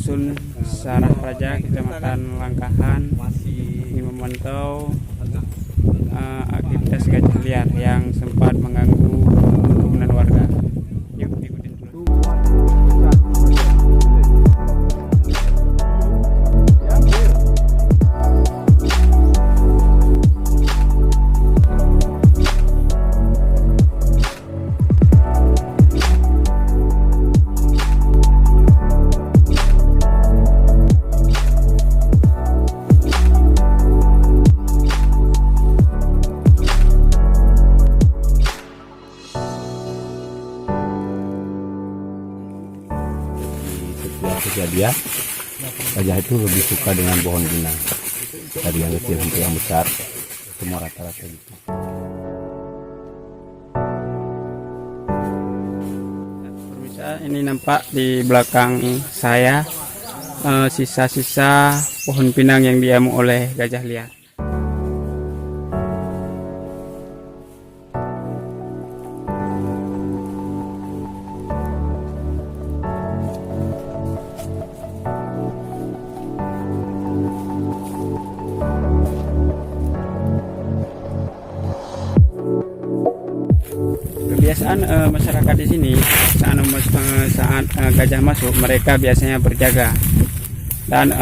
Dusun Sarah Raja, Kecamatan Langkahan, ini memantau aktivitas gajah liar yang sempat mengganggu perkebunan warga. Yuk ikutin dulu. Kejadian gajah itu lebih suka dengan pohon pinang, dari yang kecil sampai yang besar, semua rata-rata gitu. Pemirsa, ini nampak di belakang saya sisa-sisa pohon pinang yang diamuk oleh gajah liar. Kebiasaan masyarakat di sini saat gajah masuk, mereka biasanya berjaga, dan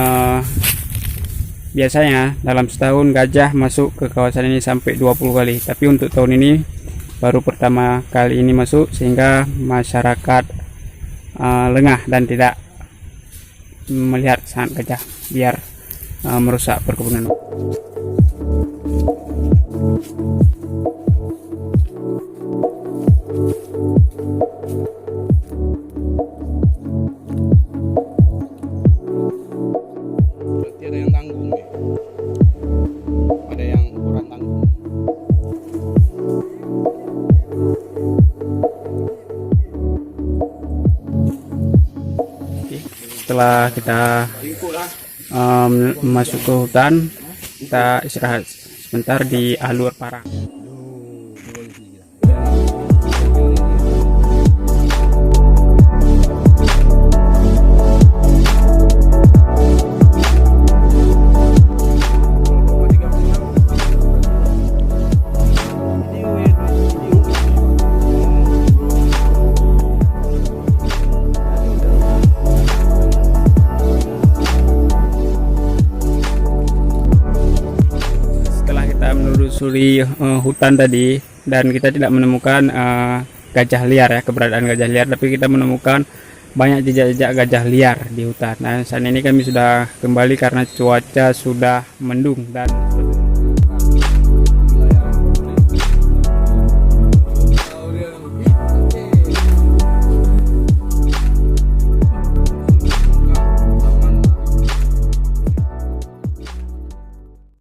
biasanya dalam setahun gajah masuk ke kawasan ini sampai 20 kali. Tapi untuk tahun ini baru pertama kali ini masuk, sehingga masyarakat lengah dan tidak melihat saat gajah biar merusak perkebunan. Ada yang tanggung ya, ada yang ukuran tanggung. Setelah kita masuk ke hutan, kita istirahat sebentar di alur parang. Menelusuri hutan tadi, dan kita tidak menemukan gajah liar ya, keberadaan gajah liar, tapi kita menemukan banyak jejak-jejak gajah liar di hutan. Nah, saat ini kami sudah kembali karena cuaca sudah mendung dan